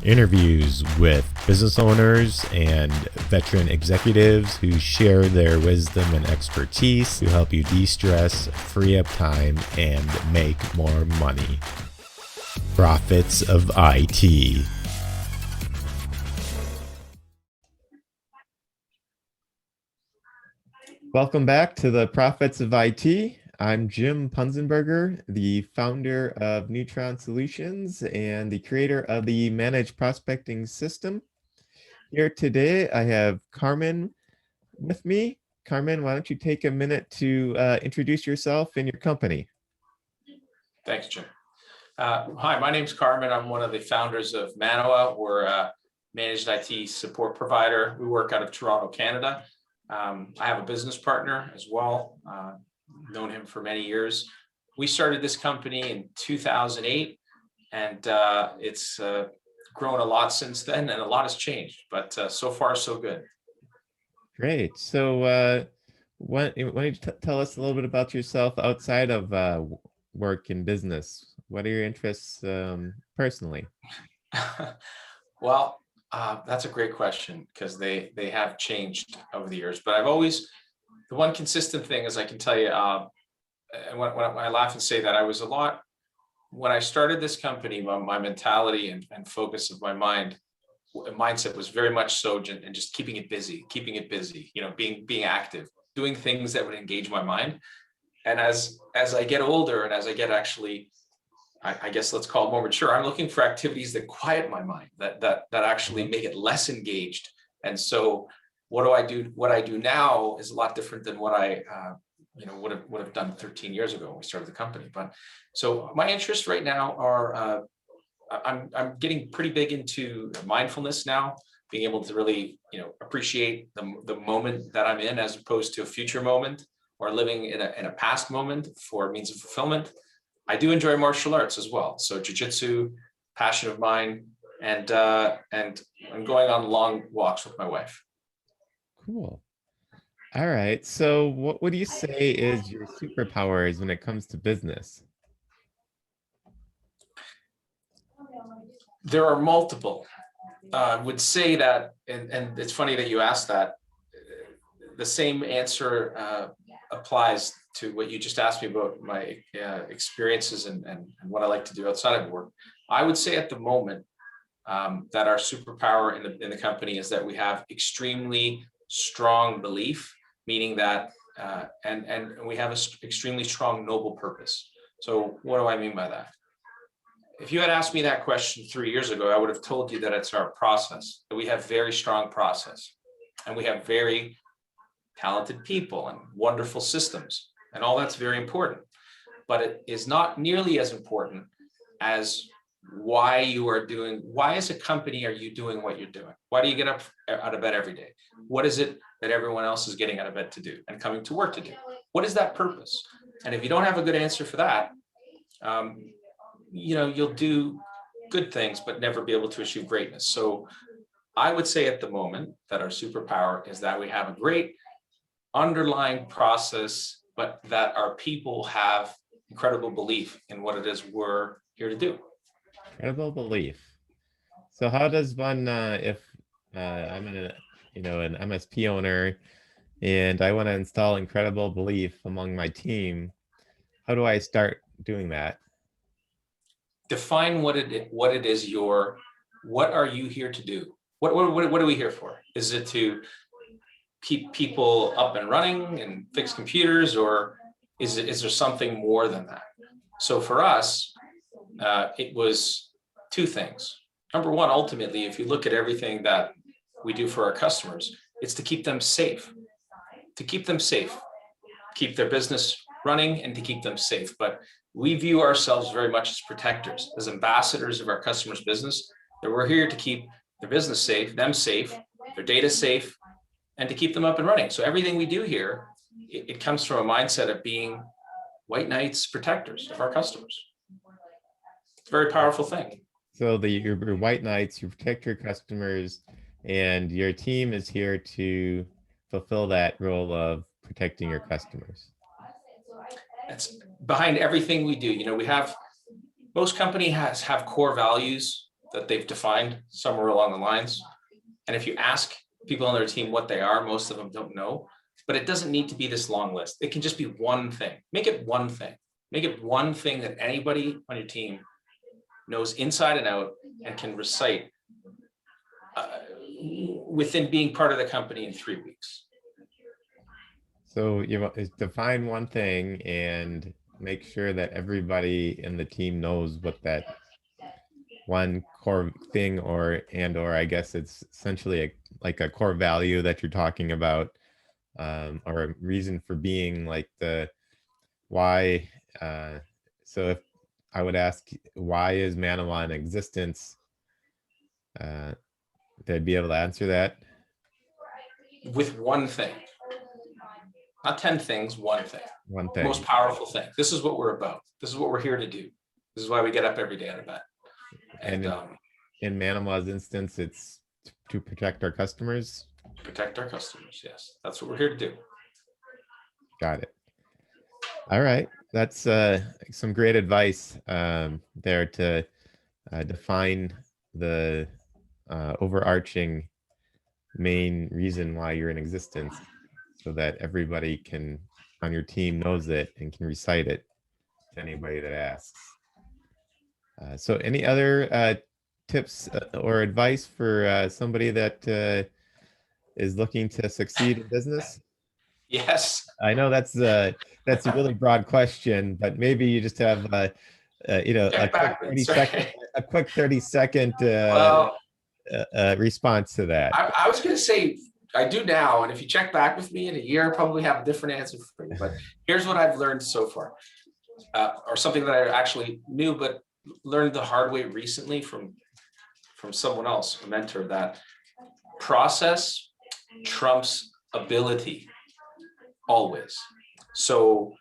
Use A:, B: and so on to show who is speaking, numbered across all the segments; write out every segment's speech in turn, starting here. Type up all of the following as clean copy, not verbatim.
A: Interviews with business owners and veteran executives who share their wisdom and expertise to help you de-stress, free up time, and make more money. Profits of IT. Welcome back to the Profits of IT. I'm Jim Punzenberger, the founder of Neutron Solutions and the creator of the Managed Prospecting System. Here today, I have Carmine with me. Carmine, why don't you take a minute to introduce yourself and your company?
B: Thanks, Jim. Hi, my name's Carmine. I'm one of the founders of Manawa. We're a managed IT support provider. We work out of Toronto, Canada. I have a business partner as well. Known him for many years. We started this company in 2008, and it's grown a lot since then, and a lot has changed, but so far, so good.
A: Great. So why don't you tell us a little bit about yourself outside of work and business? What are your interests personally?
B: Well, that's a great question because they have changed over the years, but the one consistent thing is I can tell you, and when I laugh and say that, when I started this company, my mentality and focus of my mindset was very much so, and just keeping it busy, being active, doing things that would engage my mind. And as I get older and as I get I guess let's call it more mature, I'm looking for activities that quiet my mind, that actually make it less engaged. And so what do I do? What I do now is a lot different than what I would have done 13 years ago when we started the company. But so my interests right now are I'm getting pretty big into mindfulness now, being able to really appreciate the moment that I'm in as opposed to a future moment or living in a past moment for means of fulfillment. I do enjoy martial arts as well. So jiu-jitsu, passion of mine, and I'm going on long walks with my wife.
A: Cool. All right. So what would you say is your superpowers when it comes to business?
B: There are multiple. I would say that, and it's funny that you asked that. The same answer applies to what you just asked me about my experiences and what I like to do outside of work. I would say at the moment that our superpower in the company is that we have extremely strong belief, meaning that and we have an extremely strong noble purpose. So what do I mean by that? If you had asked me that question 3 years ago, I would have told you that it's our process, that we have very strong process, and we have very talented people and wonderful systems, and all that's very important. But it is not nearly as important as why as a company are you doing what you're doing? Why do you get up out of bed every day? What is it that everyone else is getting out of bed to do and coming to work to do? What is that purpose? And if you don't have a good answer for that, you'll do good things, but never be able to achieve greatness. So I would say at the moment that our superpower is that we have a great underlying process, but that our people have incredible belief in what it is we're here to do.
A: Incredible belief. So how does one, if I'm an MSP owner and I want to install incredible belief among my team, how do I start doing that?
B: Define what are you here to do? What are we here for? Is it to keep people up and running and fix computers, or is there something more than that? So for us, it was two things. Number one, ultimately, if you look at everything that we do for our customers, it's to keep them safe, keep their business running and to keep them safe. But we view ourselves very much as protectors, as ambassadors of our customers' business, that we're here to keep their business safe, them safe, their data safe, and to keep them up and running. So everything we do here, it comes from a mindset of being white knights protectors of our customers. It's a very powerful thing.
A: So your white knights, you protect your customers, and your team is here to fulfill that role of protecting your customers.
B: That's behind everything we do. Most companies have core values that they've defined somewhere along the lines. And if you ask people on their team what they are, most of them don't know. But it doesn't need to be this long list. It can just be one thing. Make it one thing. Make it one thing that anybody on your team knows inside and out and can recite within being part of the company in 3 weeks.
A: So you define one thing and make sure that everybody in the team knows what that one core thing or I guess it's essentially like a core value that you're talking about, or a reason for being, like the why. So if I would ask, why is Manawa in existence? They'd be able to answer that
B: with one thing. Not 10 things, one thing.
A: One thing.
B: Most powerful thing. This is what we're about. This is what we're here to do. This is why we get up every day out of bed.
A: And in Manawa's instance, it's to protect our customers.
B: Protect our customers, yes. That's what we're here to do.
A: Got it. All right. That's some great advice there to define the overarching main reason why you're in existence, so that everybody can on your team knows it and can recite it to anybody that asks. So any other tips or advice for somebody that is looking to succeed in business?
B: Yes.
A: I know that's a really broad question, but maybe you just have a quick 30-second response to that.
B: I was going to say, I do now, and if you check back with me in a year, I'll probably have a different answer for you. But here's what I've learned so far, or something that I actually knew but learned the hard way recently from someone else, a mentor, that process trumps ability always. So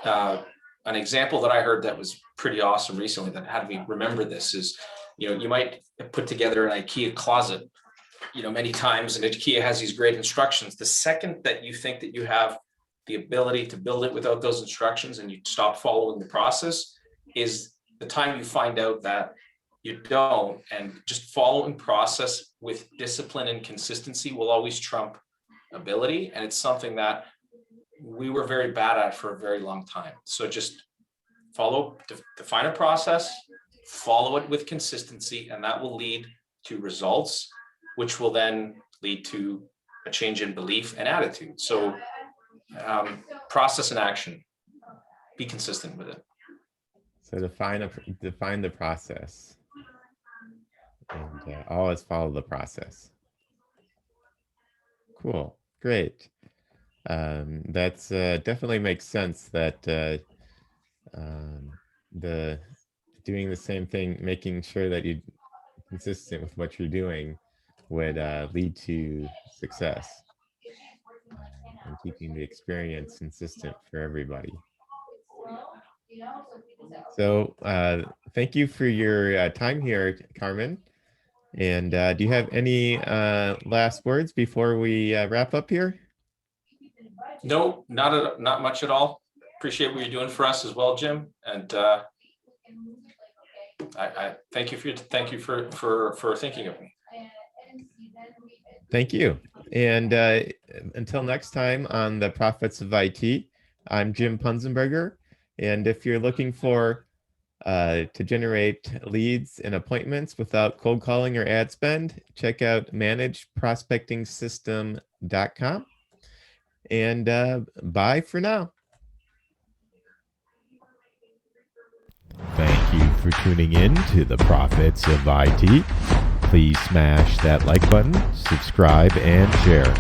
B: an example that I heard that was pretty awesome recently that had me remember this is, you might put together an IKEA closet, many times, and IKEA has these great instructions. The second that you think that you have the ability to build it without those instructions and you stop following the process is the time you find out that you don't. And just following process with discipline and consistency will always trump ability. And it's something that we were very bad at for a very long time. So just define a process, follow it with consistency, and that will lead to results, which will then lead to a change in belief and attitude. So process and action, be consistent with it.
A: So define the process, and always follow the process. Cool, great. That's definitely makes sense that the doing the same thing, making sure that you're consistent with what you're doing would lead to success, and keeping the experience consistent for everybody. So thank you for your time here, Carmen. And do you have any last words before we wrap up here?
B: No, not much at all. Appreciate what you're doing for us as well, Jim. And I thank you for thinking of me.
A: Thank you. And until next time on the Profits of IT, I'm Jim Punzenberger. And if you're looking for to generate leads and appointments without cold calling or ad spend, check out manageprospectingsystem.com. And bye for now.
C: Thank you for tuning in to the Profits of IT. Please smash that like button, subscribe, and share.